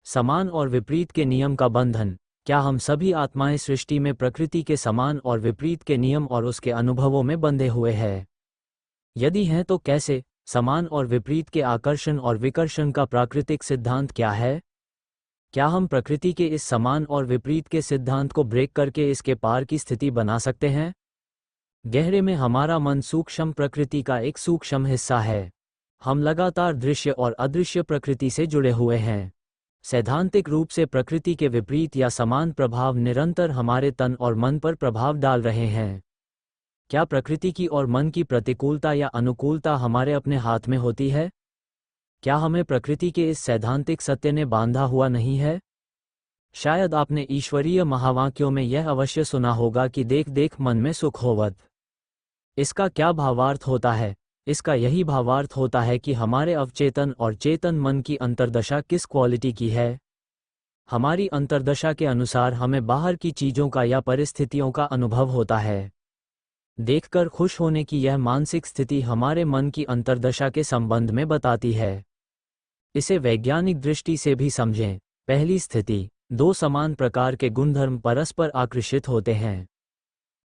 समान और विपरीत के नियम का बंधन। क्या हम सभी आत्माएं सृष्टि में प्रकृति के समान और विपरीत के नियम और उसके अनुभवों में बंधे हुए हैं? यदि हैं तो कैसे? समान और विपरीत के आकर्षण और विकर्षण का प्राकृतिक सिद्धांत क्या है? क्या हम प्रकृति के इस समान और विपरीत के सिद्धांत को ब्रेक करके इसके पार की स्थिति बना सकते हैं? गहरे में हमारा मन सूक्ष्म प्रकृति का एक सूक्ष्म हिस्सा है। हम लगातार दृश्य और अदृश्य प्रकृति से जुड़े हुए हैं। सैद्धांतिक रूप से प्रकृति के विपरीत या समान प्रभाव निरंतर हमारे तन और मन पर प्रभाव डाल रहे हैं। क्या प्रकृति की और मन की प्रतिकूलता या अनुकूलता हमारे अपने हाथ में होती है? क्या हमें प्रकृति के इस सैद्धांतिक सत्य ने बांधा हुआ नहीं है? शायद आपने ईश्वरीय महावाक्यों में यह अवश्य सुना होगा कि देख देख मन में सुख होवत। इसका क्या भावार्थ होता है? इसका यही भावार्थ होता है कि हमारे अवचेतन और चेतन मन की अंतर्दशा किस क्वालिटी की है। हमारी अंतर्दशा के अनुसार हमें बाहर की चीज़ों का या परिस्थितियों का अनुभव होता है। देखकर खुश होने की यह मानसिक स्थिति हमारे मन की अंतर्दशा के संबंध में बताती है। इसे वैज्ञानिक दृष्टि से भी समझें। पहली स्थिति, दो समान प्रकार के गुणधर्म परस्पर आकर्षित होते हैं।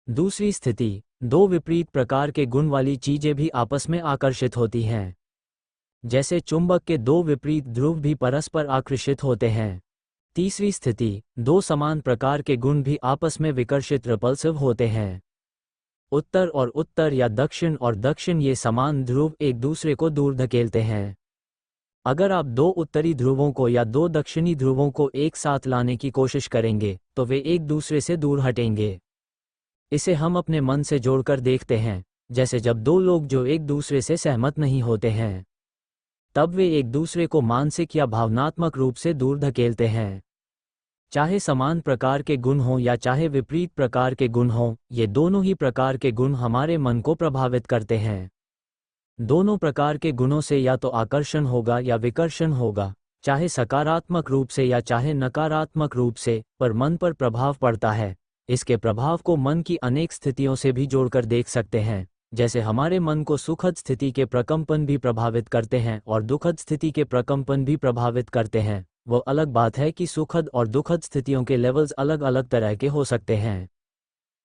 दूसरी स्थिति, दो विपरीत प्रकार के गुण वाली चीजें भी आपस में आकर्षित होती हैं। जैसे चुंबक के दो विपरीत ध्रुव भी परस्पर आकर्षित होते हैं। तीसरी स्थिति, दो समान प्रकार के गुण भी आपस में विकर्षित रिपल्सिव होते हैं। उत्तर और उत्तर या दक्षिण और दक्षिण, ये समान ध्रुव एक दूसरे को दूर धकेलते हैं। अगर आप दो उत्तरी ध्रुवों को या दो दक्षिणी ध्रुवों को एक साथ लाने की कोशिश करेंगे तो वे एक दूसरे से दूर हटेंगे। इसे हम अपने मन से जोड़कर देखते हैं। जैसे जब दो लोग जो एक दूसरे से सहमत नहीं होते हैं, तब वे एक दूसरे को मानसिक या भावनात्मक रूप से दूर धकेलते हैं। चाहे समान प्रकार के गुण हों या चाहे विपरीत प्रकार के गुण हों, ये दोनों ही प्रकार के गुण हमारे मन को प्रभावित करते हैं। दोनों प्रकार के गुणों से या तो आकर्षण होगा या विकर्षण होगा, चाहे सकारात्मक रूप से या चाहे नकारात्मक रूप से, पर मन पर प्रभाव पड़ता है। इसके प्रभाव को मन की अनेक स्थितियों से भी जोड़कर देख सकते हैं। जैसे हमारे मन को सुखद स्थिति के प्रकंपन भी प्रभावित करते हैं और दुखद स्थिति के प्रकंपन भी प्रभावित करते हैं। वो अलग बात है कि सुखद और दुखद स्थितियों के लेवल्स अलग अलग तरह के हो सकते हैं।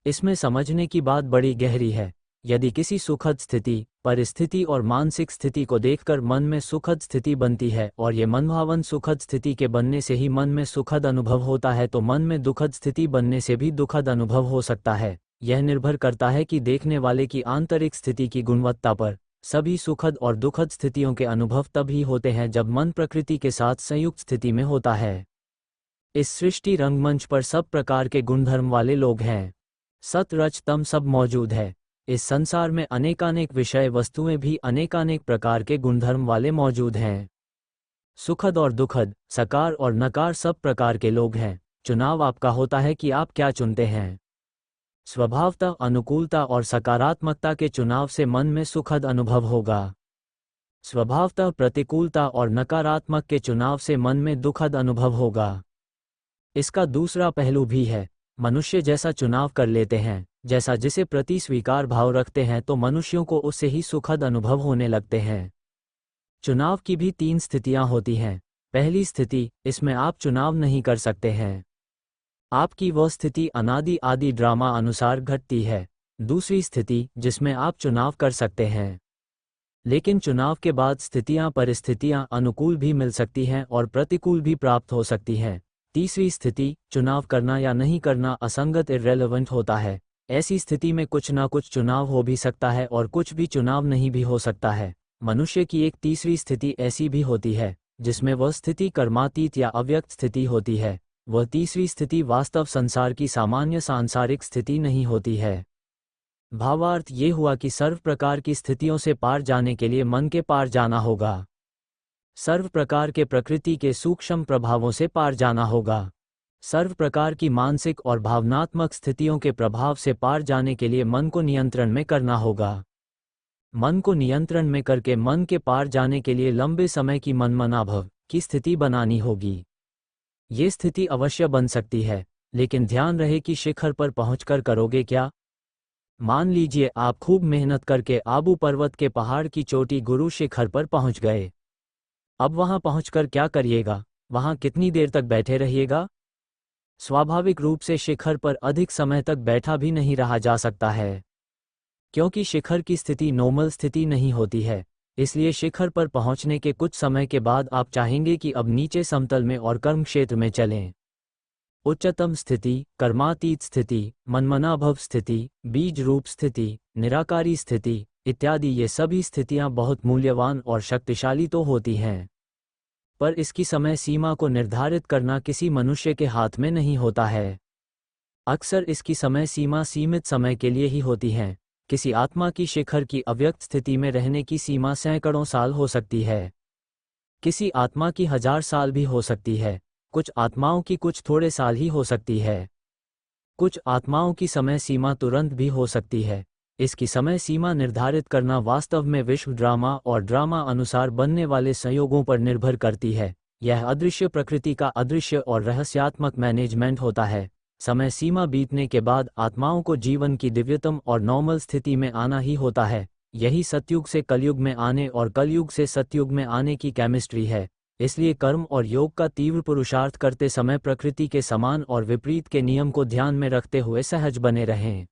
इसमें समझने की बात बड़ी गहरी है। यदि किसी सुखद स्थिति, परिस्थिति और मानसिक स्थिति को देखकर मन में सुखद स्थिति बनती है और ये मनभावन सुखद स्थिति के बनने से ही मन में सुखद अनुभव होता है, तो मन में दुखद स्थिति बनने से भी दुखद अनुभव हो सकता है। यह निर्भर करता है कि देखने वाले की आंतरिक स्थिति की गुणवत्ता पर। सभी सुखद और दुखद स्थितियों के अनुभव तभी होते हैं जब मन प्रकृति के साथ संयुक्त स्थिति में होता है। इस सृष्टि रंगमंच पर सब प्रकार के गुणधर्म वाले लोग हैं। सत रज तम सब मौजूद है। इस संसार में अनेकानेक विषय वस्तुएं भी अनेकानेक प्रकार के गुणधर्म वाले मौजूद हैं। सुखद और दुखद, सकार और नकार सब प्रकार के लोग हैं। चुनाव आपका होता है कि आप क्या चुनते हैं। स्वभावतः अनुकूलता और सकारात्मकता के चुनाव से मन में सुखद अनुभव होगा। स्वभावतः प्रतिकूलता और नकारात्मक के चुनाव से मन में दुखद अनुभव होगा। इसका दूसरा पहलू भी है। मनुष्य जैसा चुनाव कर लेते हैं, जैसा जिसे प्रति स्वीकार भाव रखते हैं, तो मनुष्यों को उससे ही सुखद अनुभव होने लगते हैं। चुनाव की भी तीन स्थितियां होती हैं। पहली स्थिति, इसमें आप चुनाव नहीं कर सकते हैं। आपकी वह स्थिति अनादि आदि ड्रामा अनुसार घटती है। दूसरी स्थिति, जिसमें आप चुनाव कर सकते हैं, लेकिन चुनाव के बाद स्थितियां परिस्थितियां अनुकूल भी मिल सकती हैं और प्रतिकूल भी प्राप्त हो सकती हैं। तीसरी स्थिति, चुनाव करना या नहीं करना असंगत इर्रेलेवेंट होता है। ऐसी स्थिति में कुछ ना कुछ चुनाव हो भी सकता है और कुछ भी चुनाव नहीं भी हो सकता है। मनुष्य की एक तीसरी स्थिति ऐसी भी होती है जिसमें वह स्थिति कर्मातीत या अव्यक्त स्थिति होती है। वह तीसरी स्थिति वास्तव संसार की सामान्य सांसारिक स्थिति नहीं होती है। भावार्थ ये हुआ कि सर्व प्रकार की स्थितियों से पार जाने के लिए मन के पार जाना होगा। सर्व प्रकार के प्रकृति के सूक्ष्म प्रभावों से पार जाना होगा। सर्व प्रकार की मानसिक और भावनात्मक स्थितियों के प्रभाव से पार जाने के लिए मन को नियंत्रण में करना होगा। मन को नियंत्रण में करके मन के पार जाने के लिए लंबे समय की मनमनाभव की स्थिति बनानी होगी। ये स्थिति अवश्य बन सकती है, लेकिन ध्यान रहे कि शिखर पर पहुंचकर करोगे क्या। मान लीजिए आप खूब मेहनत करके आबू पर्वत के पहाड़ की चोटी गुरु शिखर पर पहुंच गए। अब वहां पहुंचकर क्या करिएगा? वहां कितनी देर तक बैठे रहिएगा? स्वाभाविक रूप से शिखर पर अधिक समय तक बैठा भी नहीं रहा जा सकता है, क्योंकि शिखर की स्थिति नॉर्मल स्थिति नहीं होती है। इसलिए शिखर पर पहुंचने के कुछ समय के बाद आप चाहेंगे कि अब नीचे समतल में और कर्म क्षेत्र में चलें। उच्चतम स्थिति, कर्मातीत स्थिति, मनमनाभव स्थिति, बीज रूप स्थिति, निराकारी स्थिति इत्यादि, ये सभी स्थितियां बहुत मूल्यवान और शक्तिशाली तो होती हैं, पर इसकी समय सीमा को निर्धारित करना किसी मनुष्य के हाथ में नहीं होता है। अक्सर इसकी समय सीमा सीमित समय के लिए ही होती है। किसी आत्मा की शिखर की अव्यक्त स्थिति में रहने की सीमा सैकड़ों साल हो सकती है, किसी आत्मा की 1000 साल भी हो सकती है, कुछ आत्माओं की कुछ थोड़े साल ही हो सकती है, कुछ आत्माओं की समय सीमा तुरंत भी हो सकती है। इसकी समय सीमा निर्धारित करना वास्तव में विश्व ड्रामा और ड्रामा अनुसार बनने वाले संयोगों पर निर्भर करती है। यह अदृश्य प्रकृति का अदृश्य और रहस्यात्मक मैनेजमेंट होता है। समय सीमा बीतने के बाद आत्माओं को जीवन की दिव्यतम और नॉर्मल स्थिति में आना ही होता है। यही सतयुग से कलयुग में आने और कलयुग से सतयुग में आने की केमिस्ट्री है। इसलिए कर्म और योग का तीव्र पुरुषार्थ करते समय प्रकृति के समान और विपरीत के नियम को ध्यान में रखते हुए सहज बने रहें।